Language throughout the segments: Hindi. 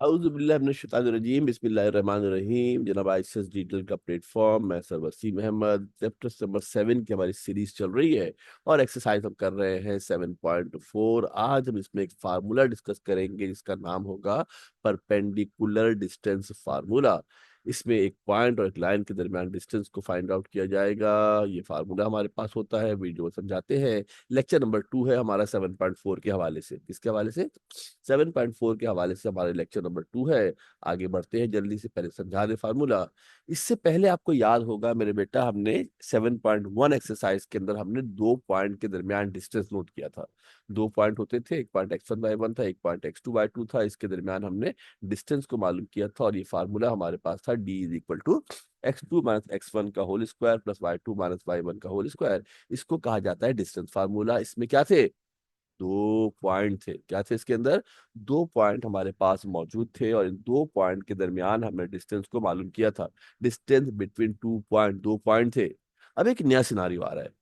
औज़ुबिल्लाहि बिस्मिल्लाहिर्रहमानिर्रहीम। जनाब आईसीएस डिजिटल का प्लेटफॉर्म, मैं sir Wasim Ahmed. Chapter number 7 की हमारी सीरीज चल रही है और एक्सरसाइज हम कर रहे हैं 7.4। आज हम इसमें एक फार्मूला डिस्कस करेंगे जिसका नाम होगा परपेंडिकुलर डिस्टेंस फार्मूला। इसमें एक पॉइंट और एक लाइन के दरमियान डिस्टेंस को फाइंड आउट किया जाएगा। ये फार्मूला हमारे पास होता है, वीडियो में समझाते हैं। लेक्चर नंबर 2 है हमारा 7.4 के हवाले से। किसके हवाले से? 7.4 के हवाले से हमारे लेक्चर नंबर 2 है। आगे बढ़ते हैं जल्दी से, पहले समझा दे फार्मूला। इससे पहले आपको याद होगा मेरे बेटा, हमने 7.1 एक्सरसाइज के अंदर हमने 2 पॉइंट के दरमियान डिस्टेंस नोट किया था। 2 पॉइंट होते थे, एक पॉइंट x1y1 था, एक पॉइंट x2y2 था। इसके दरमियान हमने डिस्टेंस को मालूम किया था और ये फार्मूला हमारे पास था d is equal to x2 minus x1 का whole square plus y2 minus y1 का होल स्क्वायर। इसको कहा जाता है डिस्टेंस फार्मूला। इसमें क्या थे? 2 पॉइंट थे। क्या थे इसके अंदर? 2 पॉइंट हमारे पास मौजूद थे और इन 2 पॉइंट के दरमियान हमने डिस्टेंस को मालूम किया था। डिस्टेंस बिटवीन 2 पॉइंट, 2 पॉइंट थे। अब एक नया सिनारियो आ रहा है,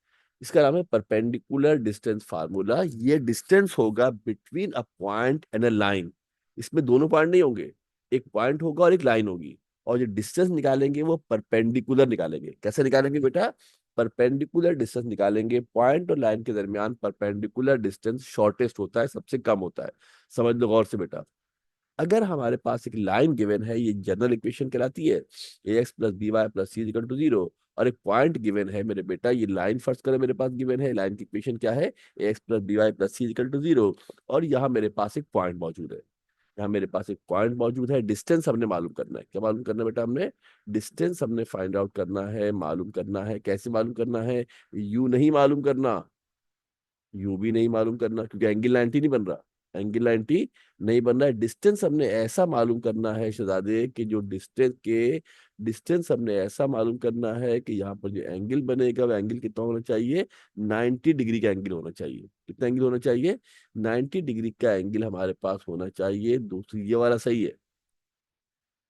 इसका नाम है परपेंडिकुलर डिस्टेंस फार्मूला। ये डिस्टेंस होगा between a point and a line. इसमें दोनों पॉइंट नहीं होंगे, एक पॉइंट होगा और एक लाइन होगी। और जो डिस्टेंस निकालेंगे वो परपेंडिकुलर निकालेंगे। कैसे निकालेंगे बेटा? परपेंडिकुलर डिस्टेंस निकालेंगे। पॉइंट और लाइन के दरमियान परपेंडिकुलर डिस्टेंस शॉर्टेस्ट होता है, सबसे कम होता है। समझ लो गौर से बेटा। अगर हमारे पास एक लाइन गिवन है, ये जनरल इक्वेशन कहलाती है, a x plus B y plus c equal to 0। और एक पॉइंट गिवन है मेरे बेटा, ये लाइन फर्स्ट करो, मेरे पास गिवन है, लाइन की इक्वेशन क्या है? A x plus B y plus c equal to 0। और यहाँ मेरे पास एक पॉइंट मौजूद है, यहाँ मेरे पास एक पॉइंट मौजूद है। डिस्टेंस हमने मालूम करना है। क्या मालूम करना है बेटा? हमने डिस्टेंस हमने फाइंड आउट करना है, मालूम करना है। कैसे मालूम करना है? यू नहीं मालूम करना, यू भी नहीं मालूम करना, क्योंकि एंगल 90 नहीं बन रहा। एंगल 90 नहीं बन रहा है। डिस्टेंस हमने ऐसा मालूम करना है शहजादे कि जो डिस्टेंस हमने ऐसा मालूम करना है कि यहाँ पर जो एंगल बनेगा वो एंगल कितना होना चाहिए? 90 डिग्री का एंगल होना चाहिए। कितना एंगल होना चाहिए? 90 डिग्री का एंगल हमारे पास होना चाहिए। दूसरी, ये वाला सही है,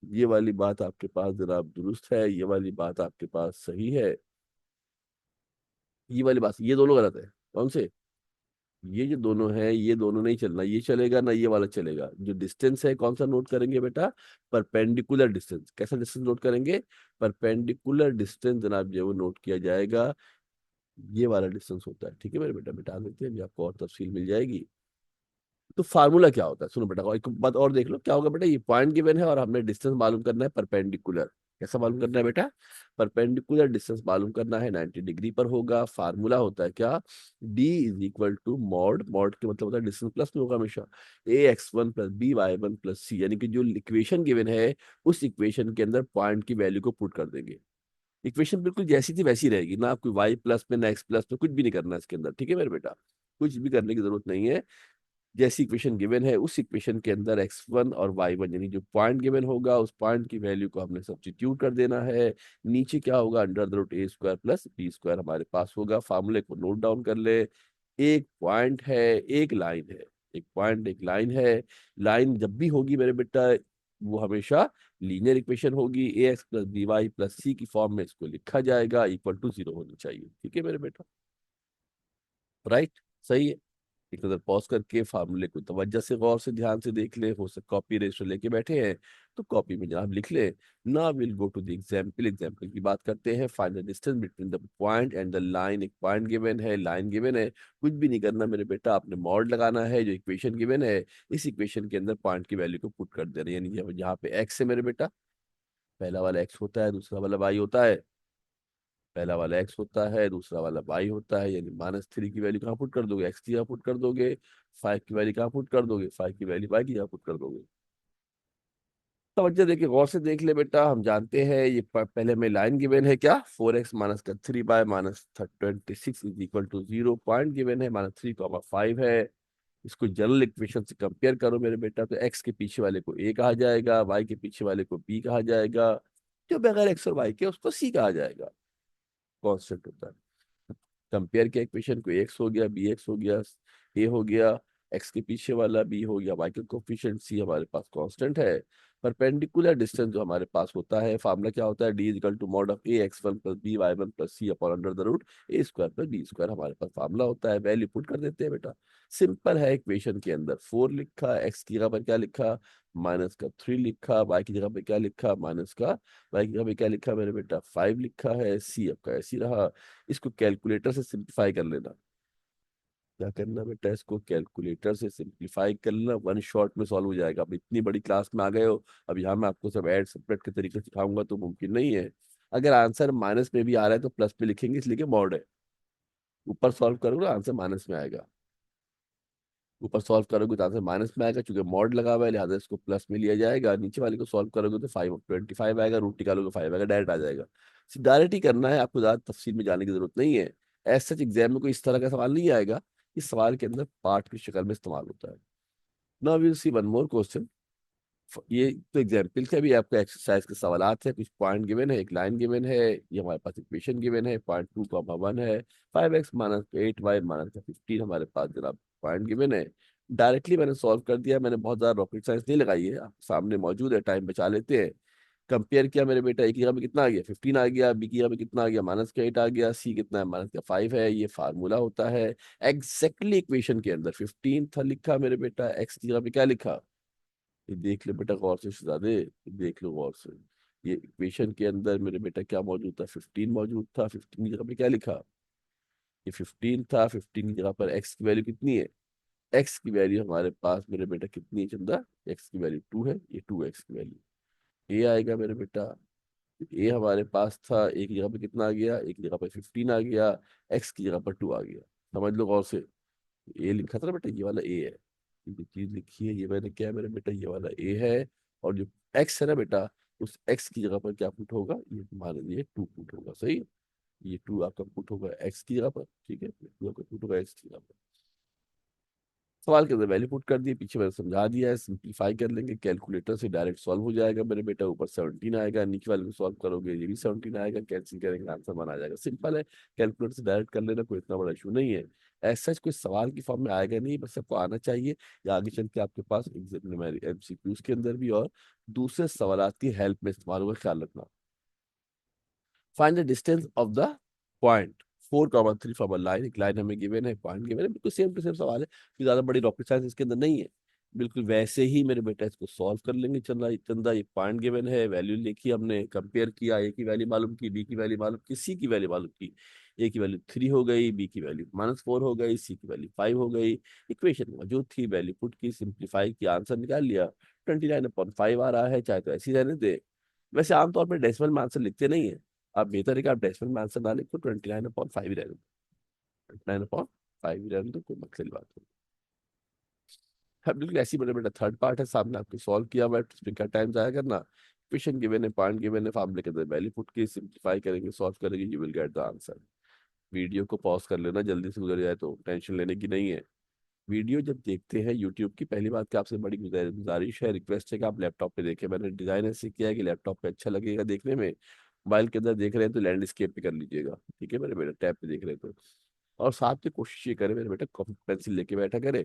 ये वाली बात आपके पास जनाब दुरुस्त है, ये वाली बात आपके पास सही है। ये वाली बात, ये दोनों गलत है। कौन से? ये जो दोनों है, ये दोनों नहीं चलना। ये चलेगा ना, ये वाला चलेगा। जो डिस्टेंस है कौन सा नोट करेंगे बेटा? Perpendicular distance. कैसा डिस्टेंस नोट करेंगे? परपेंडिकुलर डिस्टेंस जनाब जो है वो नोट किया जाएगा। ये वाला डिस्टेंस होता है। ठीक है मेरे बेटा, मिटा देते हैं, अभी आपको और तफसील मिल जाएगी। तो फार्मूला क्या होता है सुनो बेटा, एक बात और देख लो। क्या होगा बेटा? ये पॉइंट गिवन है और हमने डिस्टेंस मालूम करना है परपेंडिकुलर। कैसा मालूम करना है बेटा? परपेंडिकुलर डिस्टेंस मालूम करना है, 90 डिग्री पर होगा। फार्मूला होता है क्या? d is equal to mod, mod के मतलब होता है डिस्टेंस प्लस में होगा हमेशा, a x one plus B Y one plus c. यानी कि जो इक्वेशन गिवन है उस इक्वेशन के अंदर पॉइंट की वैल्यू को पुट कर देंगे। इक्वेशन बिल्कुल जैसी थी वैसी रहेगी ना, आपको वाई प्लस में ना एक्स प्लस में कुछ भी नहीं करना है इसके अंदर। ठीक है मेरे बेटा, कुछ भी करने की जरूरत नहीं है। जैसी इक्वेशन गिवन है उस इक्वेशन के अंदर x1 और y1 यानी जो पॉइंट गिवन होगा उस पॉइंट की वैल्यू को हमने सब्स्टिट्यूट कर देना है। नीचे क्या होगा? Under the root A square plus B square हमारे पास होगा। फार्मूले को नोट डाउन कर ले। एक पॉइंट है, एक लाइन है। एक पॉइंट, एक लाइन है। लाइन जब भी होगी मेरे बेटा, वो हमेशा लीनियर इक्वेशन होगी। A x plus B y plus c की फॉर्म में इसको लिखा जाएगा, इक्वल टू 0 होनी चाहिए। ठीक है मेरे बेटा, राइट? सही है। एक नजर पॉज करके फार्मूले को तवज्जो से गौर से ध्यान से देख ले। हो सकता कॉपी रजिस्टर लेके बैठे हैं तो कॉपी में जनाब लिख ले। ना will go to the example. Example की बात करते हैं। Find the distance between the point and the line. एक पॉइंट गिवन है, लाइन गिवन है। कुछ भी नहीं करना मेरे बेटा, आपने मॉड लगाना है। जो इक्वेशन गिवन है इस इक्वेशन के अंदर पॉइंट की वैल्यू को पुट कर देना है। यानी यहाँ पे एक्स है मेरे बेटा, पहला वाला एक्स होता है, दूसरा वाला वाई होता है। पहला वाला एक्स होता है, दूसरा वाला वाई होता है। यानी -3 की वैल्यू कहाँ पुट कर दोगे? एक्स की यहाँ पुट कर दोगे। 5 की वैल्यू कहाँ पुट कर दोगे? 5 की वैल्यू वाई की यहाँ पुट कर दोगे। तवज्जो देखिए, गौर से देख ले बेटा। हम जानते हैं ये पहले में लाइन गिवन है क्या? 4x माइनस का 3 by minus 26 is equal to 0। Point given है -3, 5 है। इसको जनरल इक्वेशन से कंपेयर करो मेरे बेटा, तो एक्स के पीछे वाले को ए कहा जाएगा, वाई के पीछे वाले को बी कहा जाएगा, जो बगैर एक्स और वाई के उसको सी कहा जाएगा। कॉन्स्टेंट होता है। कंपेयर किया इक्वेशन को, एक्स हो गया, बी एक्स हो गया, ए हो गया, एक्स के पीछे वाला बी हो गया, वाई का कोफिशिएंट सी हमारे पास कांस्टेंट है। परपेंडिकुलर डिस्टेंस जो हमारे पास होता है, फार्मूला क्या होता है, D is equal to mod of A x one plus B Y one plus C upon under the root A square plus B square, हमारे पास फार्मूला होता है, वैल्यू पुट कर देते हैं बेटा। सिंपल है, इक्वेशन के अंदर 4 लिखा, एक्स की जगह पर क्या लिखा, माइनस का 3 लिखा, वाई की जगह पे क्या लिखा, माइनस का, वाई की जगह पे क्या लिखा मेरे बेटा 5 लिखा है, सी आपका ऐसी रहा। इसको कैलकुलेटर से सिंप्लीफाई कर लेना। क्या करना बेटा, इसको कैलकुलेटर से सिंप्लीफाई कर लेना, वन शॉट में सॉल्व हो जाएगा। अब इतनी बड़ी क्लास में आ गए हो, अब यहाँ मैं आपको सब ऐड सब्ट्रैक्ट के तरीके सिखाऊंगा तो मुमकिन नहीं है। अगर आंसर माइनस में भी आ रहा है तो प्लस में लिखेंगे, इसलिए कि मॉड है। ऊपर सॉल्व करोगे तो आंसर माइनस में आएगा, ऊपर सॉल्व करोगे तो आंसर माइनस में आएगा, क्योंकि मॉड लगा हुआ है लिहाजा इसको प्लस में लिया जाएगा। नीचे वाले को सॉल्व करोगे तो 525 आएगा, रूट निकालोगे 5 आएगा, डायरेक्ट आ जाएगा। डायरेक्ट ही करना है, आपको ज्यादा तफसील में जाने की जरूरत नहीं है। ऐसा एग्जाम में कोई इस तरह का सवाल नहीं आएगा, इस सवाल के अंदर पार्ट की शक्ल में इस्तेमाल होता है। Now will see one more question. ये तो एग्जाम्पल थे, अभी आपका एक्सरसाइज के सवालात है, कुछ पॉइंट गिवन है, एक लाइन गिवन है, ये हमारे पास इक्वेशन गिवन है, पॉइंट 2, 1 है, 5x माइनस 8y माइनस 15 हमारे पास जनाब पॉइंट गिवन है। डायरेक्टली मैंने सॉल्व कर दिया, मैंने बहुत ज़्यादा रॉकेट साइंस नहीं लगाई है, आप सामने मौजूद है, टाइम बचा लेते हैं। कंपेयर किया मेरे बेटा, ए की जगह पे कितना आ गया 15 आ गया, बी की जगह पे कितना आ गया माइनस का 8 आ गया, सी कितना है माइनस का 5 है, ये फार्मूला होता है। एग्जैक्टली इक्वेशन के अंदर 15 था लिखा मेरे बेटा, एक्स की जगह पे क्या लिखा, ये देख ले बेटा गौर से शहजादे, ये देख लो गौर से। ये इक्वेशन के अंदर मेरे बेटा क्या मौजूद था, 15 मौजूद था, 15 की जगह पे क्या लिखा, ये 15 था, 15 की जगह पर एक्स की वैल्यू कितनी है, एक्स की वैल्यू हमारे पास मेरे बेटा कितनी है चंदा, एक्स की वैल्यू 2 है, ये 2x की वैल्यू, ए आएगा मेरे बेटा। ए हमारे पास था, ए की जगह पे कितना आ गया, ए की जगह पे 15 आ गया, एक्स की जगह पर 2 आ गया। समझ लो गौर से, ए लिखा था ना बेटा, ये वाला ए है, ये जो चीज लिखी है ये मैंने क्या है मेरे बेटा, ये वाला ए है। और जो एक्स है ना बेटा, उस एक्स की जगह पर क्या पुट होगा, ये मान लीजिए 2 पुट होगा, सही। ये 2 आपका पुट होगा एक्स की जगह पर, ठीक है, 2 आपका पुट होगा एक्स की जगह पर। सवाल के अंदर वैल्यू पुट कर दिए, पीछे मैंने समझा दिया है, सिंप्लीफाई कर लेंगे, कैलकुलेटर से डायरेक्ट सॉल्व हो जाएगा मेरे बेटा। ऊपर 17 आएगा, नीचे वाले को सॉल्व करोगे ये भी 17 आएगा, कैंसिल करेंगे आंसर बन आ जाएगा, सिंपल है। कैलकुलेटर से डायरेक्ट कर लेना, कोई इतना बड़ा इशू नहीं है। ऐसा कोई सवाल की फॉर्म में आएगा नहीं, बस आपको आना चाहिए, या आगे चल के आपके पास एग्जाम में MCQs के अंदर भी और दूसरे सवालात की हेल्प में इस्तेमाल होगा, ख्याल रखना। Find the distance of the point 4,3 from a line, एक लाइन हमें गिवन है, पॉइंट गिवन है, बिल्कुल सेम टू सेम सवाल है, कोई ज्यादा बड़ी रॉकेट साइंस इसके अंदर नहीं है। बिल्कुल वैसे ही मेरे बेटा इसको सॉल्व कर लेंगे। चंदा चंदा ये पॉइंट गिवन है, वैल्यू लिखी, हमने कंपेयर किया, ए की वैल्यू मालूम की, बी की वैल्यू मालूम की, सी की वैल्यू मालूम की। ए की वैल्यू 3 हो गई, बी की वैल्यू -4 हो गई, सी की वैल्यू 5 हो गई। इक्वेशन मौजूद थी, वैल्यू पुट की, सिंप्लीफाई की, आंसर निकाल लिया। 29/5 आ रहा है, चाहे तो ऐसे ही रहने दे। वैसे आमतौर पर डेसिमल में आंसर लिखते नहीं है, आप बेहतर है कि आप डेसिमल में आंसर ना लिखो, 29/5 ही रहने दो, 29/5 ही रहने दो, कोई मसले की बात नहीं। हाँ बिल्कुल ऐसी बड़े बेटा थर्ड पार्ट है सामने आपको, सॉल्व किया हुआ है, इसमें क्या टाइम जाया करना। क्वेश्चन गिवन है, पॉइंट गिवन है, फार्मूले के अंदर वैल्यू पुट के सिंप्लीफाई करेंगे, सॉल्व करेंगे, you will get the answer. Video को पॉज कर लेना, जल्दी से गुजर जाए तो टेंशन लेने की नहीं है। वीडियो जब देखते हैं यूट्यूब की, पहली बात कि आपसे बड़ी गुजारिश है, रिक्वेस्ट है कि आप लैपटॉप पे देखें। मैंने डिजाइन ऐसे किया है कि लैपटॉप पे अच्छा लगेगा देखने में। मोबाइल के अंदर देख रहे हैं तो लैंडस्केप पे कर लीजिएगा, ठीक है मेरे बेटा, टैब पे देख रहे हैं तो। और साथ में कोशिश ये करें मेरे बेटा, कॉपी पेंसिल लेके बैठा करें,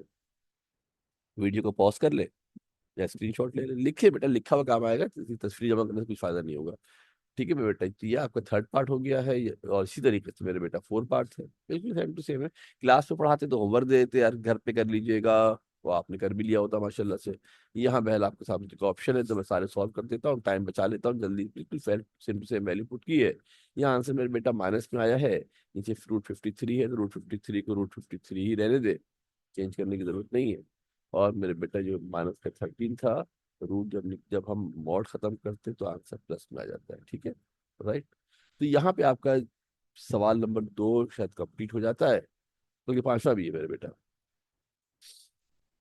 वीडियो को पॉज कर ले या स्क्रीनशॉट ले ले, लिखे बेटा, लिखा हुआ काम आएगा, तस्वीर जमा करने से कुछ फायदा नहीं होगा। ठीक है मेरे बेटा, तो ये आपका थर्ड पार्ट हो गया है और इसी तरीके से मेरे बेटा 4 पार्ट है, बिल्कुल सेम टू सेम है। क्लास में पढ़ाते तो होमवर्क दे देते यार, घर पे कर लीजिएगा, वो आपने कर भी लिया होता माशाल्लाह से। यहाँ बहल आपके सामने का ऑप्शन है तो मैं सारे सॉल्व कर देता हूँ, टाइम बचा लेता हूँ जल्दी, बिल्कुल same to same value put की है। यहाँ आंसर मेरे बेटा माइनस में आया है, नीचे √53 है तो √53 को √53 ही रहने दे, चेंज करने की जरूरत नहीं है। और मेरे बेटा जो माइनस का 13 था, रूट जब जब हम मॉड खत्म करते हैं तो आंसर प्लस में आ जाता है, ठीक है, राइट। तो यहाँ पे आपका सवाल नंबर 2 शायद कंप्लीट हो जाता है, तो ये पांचवा भी है मेरे बेटा,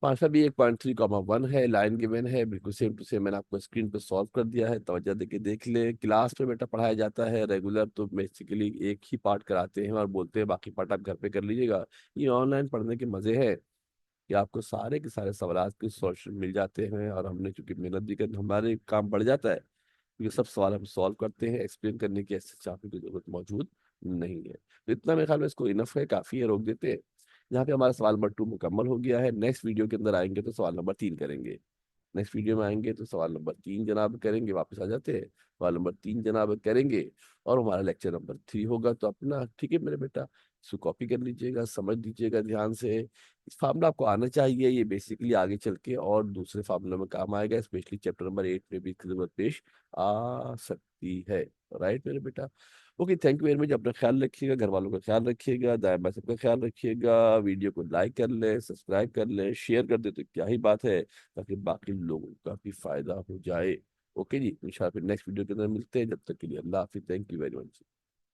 पांचवा भी 1.3, 1 है, लाइन गिवन है, बिल्कुल सेम टू सेम मैंने आपको स्क्रीन पे सॉल्व कर दिया है, तवज्जो देके देख ले। क्लास में बेटा पढ़ाया जाता है रेगुलर, तो बेसिकली एक ही पार्ट कराते हैं और बोलते हैं बाकी पार्ट आप घर पे कर लीजिएगा। ये ऑनलाइन पढ़ने के मजे है कि आपको सारे के सारे सवाल के सॉल्यूशन मिल जाते हैं, और हमने चूंकि मेहनत भी कर, हमारे काम बढ़ जाता है, ये सब सवाल हम सॉल्व करते हैं, एक्सप्लेन करने की ऐसे चाहने की जरूरत मौजूद नहीं है। तो इतना मेरे ख्याल में इसको इनफ है, काफी है, रोक देते हैं। यहाँ पे हमारा सवाल नंबर 2 मुकम्मल हो गया है, नेक्स्ट वीडियो के अंदर आएंगे तो सवाल नंबर 3 करेंगे। नेक्स्ट वीडियो में आएंगे तो सवाल नंबर 3 जनाब करेंगे, वापस आ जाते हैं, सवाल नंबर 3 जनाब करेंगे और हमारा लेक्चर नंबर 3 होगा। तो अपना ठीक है मेरे बेटा, इसको कॉपी कर लीजिएगा, समझ लीजिएगा ध्यान से। इस फार्मूला आपको आना चाहिए, ये बेसिकली आगे चल के और दूसरे फार्मूला में काम आएगा, स्पेशली चैप्टर नंबर 8 में भी इसकी जरूरत पेश आ सकती है। राइट मेरे बेटा। Okay, thank you very much. अपना ख्याल रखिएगा, घर वालों का ख्याल रखिएगा, दाएं बाएं सबका ख्याल रखिएगा। वीडियो को लाइक कर लें, सब्सक्राइब कर लें, शेयर कर दे तो क्या ही बात है, ताकि बाकी लोगों का भी फायदा हो जाए। ओके जी, इंशाल्लाह फिर नेक्स्ट वीडियो के अंदर मिलते हैं। जब तक के लिए अल्लाह हाफिज, थैंक यू वेरी मच।